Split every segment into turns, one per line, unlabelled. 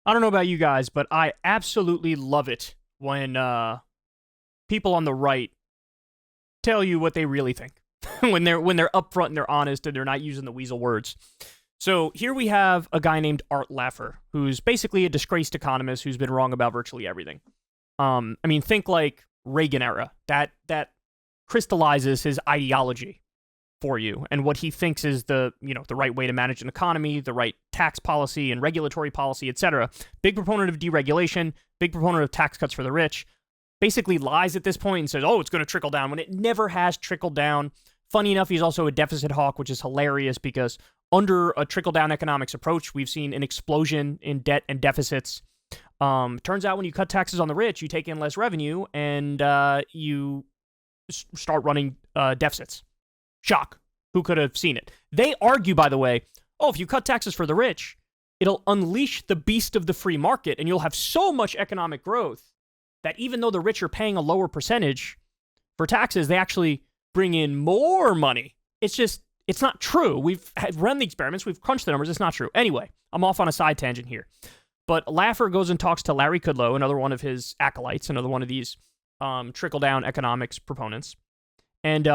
I don't know about you guys, but I absolutely love it when people on the right tell you what they really think. when they're upfront and they're honest and they're not using the weasel words. So here we have a guy named Art Laffer, who's basically a disgraced economist who's been wrong about virtually everything. I mean, think like Reagan era. That crystallizes his ideology for you and what he thinks is the right way to manage an economy, the right tax policy and regulatory policy, etc. Big proponent of deregulation, big proponent of tax cuts for the rich. Basically lies at this point and says, oh, it's going to trickle down when it never has trickled down. Funny enough, he's also a deficit hawk, which is hilarious because under a trickle-down economics approach, we've seen an explosion in debt and deficits. Turns out when you cut taxes on the rich, you take in less revenue and you start running deficits. Shock. Who could have seen it? They argue, by the way, if you cut taxes for the rich, it'll unleash the beast of the free market and you'll have so much economic growth that even though the rich are paying a lower percentage for taxes, they actually bring in more money. It's not true. We've run the experiments. We've crunched the numbers. It's not true. Anyway, I'm off on a side tangent here. But Laffer goes and talks to Larry Kudlow, another one of his acolytes, another one of these trickle-down economics proponents. And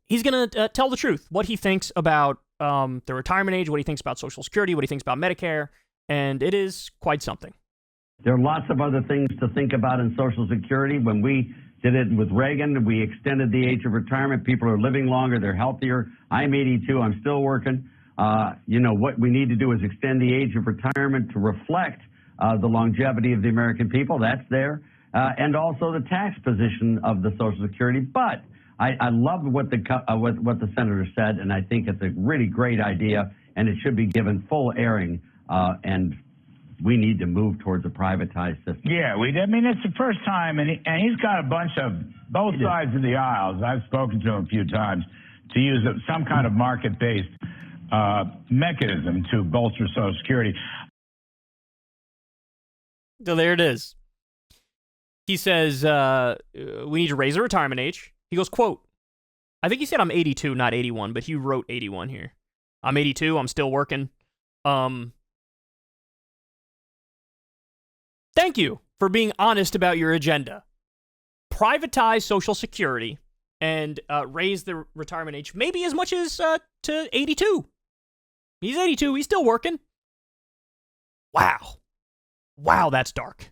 he's going to tell the truth, what he thinks about the retirement age, what he thinks about Social Security, what he thinks about Medicare, and it is quite something.
There are lots of other things to think about in Social Security. When we did it with Reagan, we extended the age of retirement. People are living longer. They're healthier. I'm 82. I'm still working. What we need to do is extend the age of retirement to reflect the longevity of the American people. That's there. And also the tax position of the Social Security. But I love what the senator said, and I think it's a really great idea, and it should be given full airing, and we need to move towards a privatized system.
Yeah, it's the first time, and he's got a bunch of both sides of the aisles. I've spoken to him a few times to use some kind of market-based mechanism to bolster Social Security.
So there it is. He says, we need to raise the retirement age. He goes, quote, I think he said I'm 82, not 81, but he wrote 81 here. I'm 82, I'm still working. Thank you for being honest about your agenda. Privatize Social Security and raise the retirement age maybe as much as to 82. He's 82. He's still working. Wow, that's dark.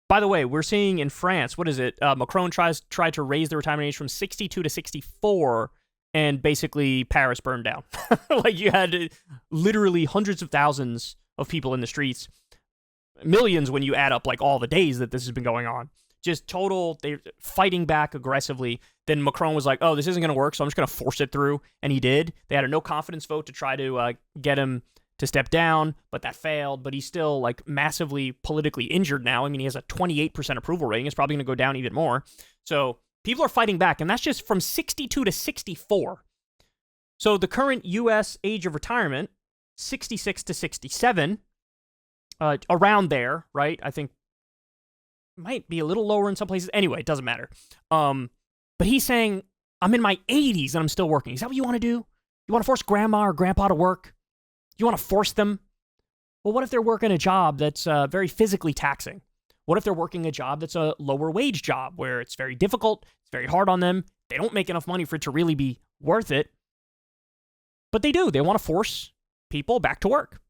By the way, we're seeing in France, what is it? Macron tried to raise the retirement age from 62 to 64, and basically Paris burned down. Like you had literally hundreds of thousands of people in the streets. Millions when you add up like all the days that this has been going on. Just total, they're fighting back aggressively. Then Macron was like, oh, this isn't going to work, so I'm just going to force it through. And he did. They had a no confidence vote to try to get him to step down, but that failed. But he's still like massively politically injured now. I mean, he has a 28% approval rating. It's probably going to go down even more. So people are fighting back, and that's just from 62 to 64. So the current U.S. age of retirement, 66 to 67, around there, right? I think might be a little lower in some places. Anyway, it doesn't matter. But he's saying, I'm in my 80s and I'm still working. Is that what you want to do? You want to force grandma or grandpa to work? You want to force them? Well, what if they're working a job that's very physically taxing? What if they're working a job that's a lower wage job where it's very difficult, it's very hard on them, they don't make enough money for it to really be worth it, but they do. They want to force people back to work.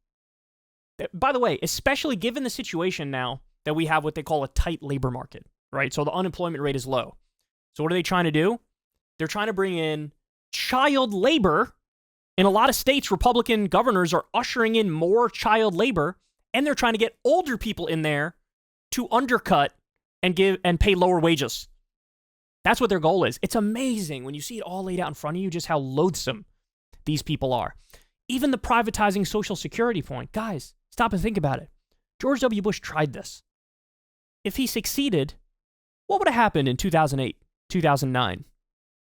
By the way, especially given the situation now that we have what they call a tight labor market, right? So the unemployment rate is low. So what are they trying to do? They're trying to bring in child labor. In a lot of states, Republican governors are ushering in more child labor, and they're trying to get older people in there to undercut and pay lower wages. That's what their goal is. It's amazing when you see it all laid out in front of you just how loathsome these people are. Even the privatizing Social Security point. Guys, stop and think about it. George W. Bush tried this. If he succeeded, what would have happened in 2008, 2009,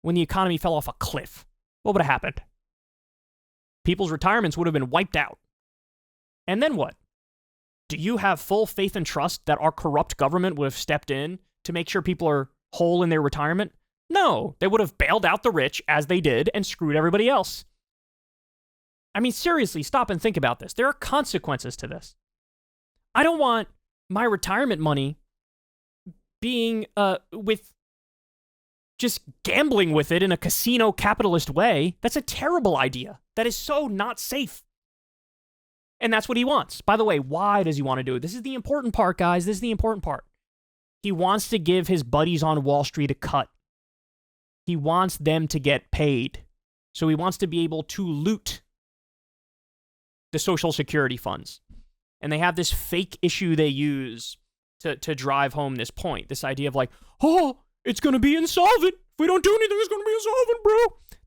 when the economy fell off a cliff? What would have happened? People's retirements would have been wiped out. And then what? Do you have full faith and trust that our corrupt government would have stepped in to make sure people are whole in their retirement? No, they would have bailed out the rich as they did and screwed everybody else. I mean, seriously, stop and think about this. There are consequences to this. I don't want my retirement money being with just gambling with it in a casino capitalist way. That's a terrible idea. That is so not safe. And that's what he wants. By the way, why does he want to do it? This is the important part, guys. This is the important part. He wants to give his buddies on Wall Street a cut. He wants them to get paid. So he wants to be able to loot the Social Security funds. And they have this fake issue they use to drive home this point. This idea of like, oh, it's going to be insolvent. If we don't do anything, it's going to be insolvent, bro.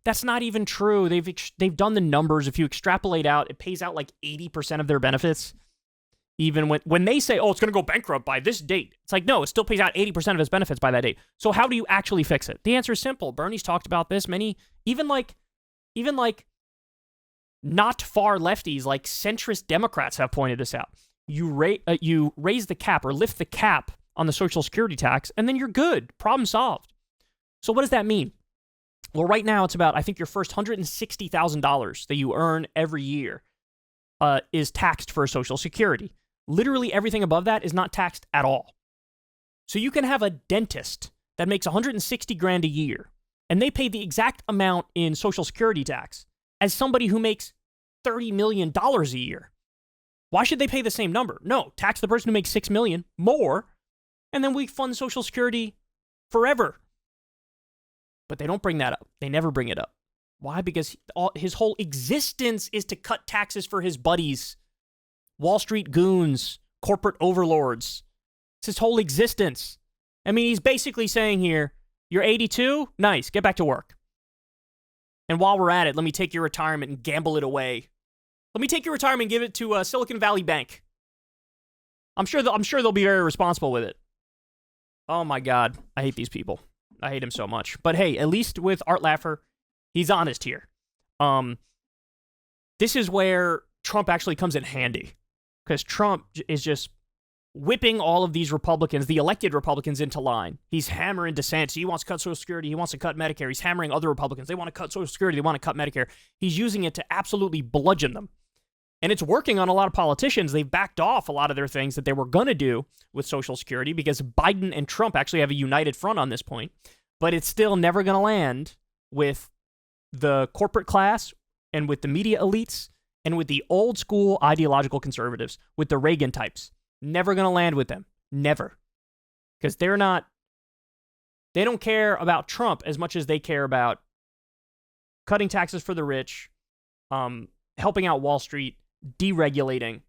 That's not even true. They've done the numbers. If you extrapolate out, it pays out like 80% of their benefits. Even when they say, oh, it's going to go bankrupt by this date. It's like, no, it still pays out 80% of its benefits by that date. So how do you actually fix it? The answer is simple. Bernie's talked about this. Even not far lefties, like centrist Democrats have pointed this out. You raise the cap or lift the cap on the Social Security tax, and then you're good. Problem solved. So what does that mean? Well, right now it's about, I think your first $160,000 that you earn every year is taxed for Social Security. Literally everything above that is not taxed at all. So you can have a dentist that makes $160,000 a year, and they pay the exact amount in Social Security tax as somebody who makes $30 million a year. Why should they pay the same number? No, tax the person who makes $6 million more, and then we fund Social Security forever. But they don't bring that up. They never bring it up. Why? Because his whole existence is to cut taxes for his buddies, Wall Street goons, corporate overlords. It's his whole existence. I mean, he's basically saying here, you're 82? Nice, get back to work. And while we're at it, let me take your retirement and gamble it away. Let me take your retirement and give it to Silicon Valley Bank. I'm sure they'll be very responsible with it. Oh my God, I hate these people. I hate him so much. But hey, at least with Art Laffer, he's honest here. This is where Trump actually comes in handy. Because Trump is just whipping all of these Republicans, the elected Republicans, into line. He's hammering DeSantis. He wants to cut Social Security. He wants to cut Medicare. He's hammering other Republicans. They want to cut Social Security. They want to cut Medicare. He's using it to absolutely bludgeon them. And it's working on a lot of politicians. They've backed off a lot of their things that they were going to do with Social Security because Biden and Trump actually have a united front on this point. But it's still never going to land with the corporate class and with the media elites and with the old school ideological conservatives, with the Reagan types. Never going to land with them. Never. Because they don't care about Trump as much as they care about cutting taxes for the rich, helping out Wall Street, deregulating.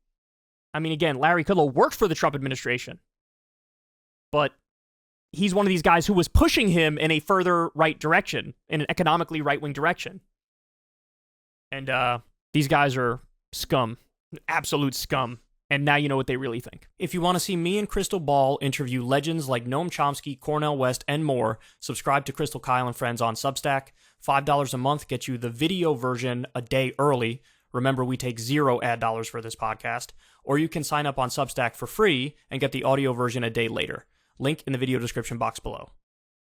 I mean, again, Larry Kudlow worked for the Trump administration, but he's one of these guys who was pushing him in a further right direction, in an economically right-wing direction. And these guys are scum, absolute scum. And now you know what they really think. If you want to see me and Crystal Ball interview legends like Noam Chomsky, Cornel West, and more, subscribe to Crystal, Kyle, and Friends on Substack. $5 a month gets you the video version a day early. Remember, we take 0 ad dollars for this podcast. Or you can sign up on Substack for free and get the audio version a day later. Link in the video description box below.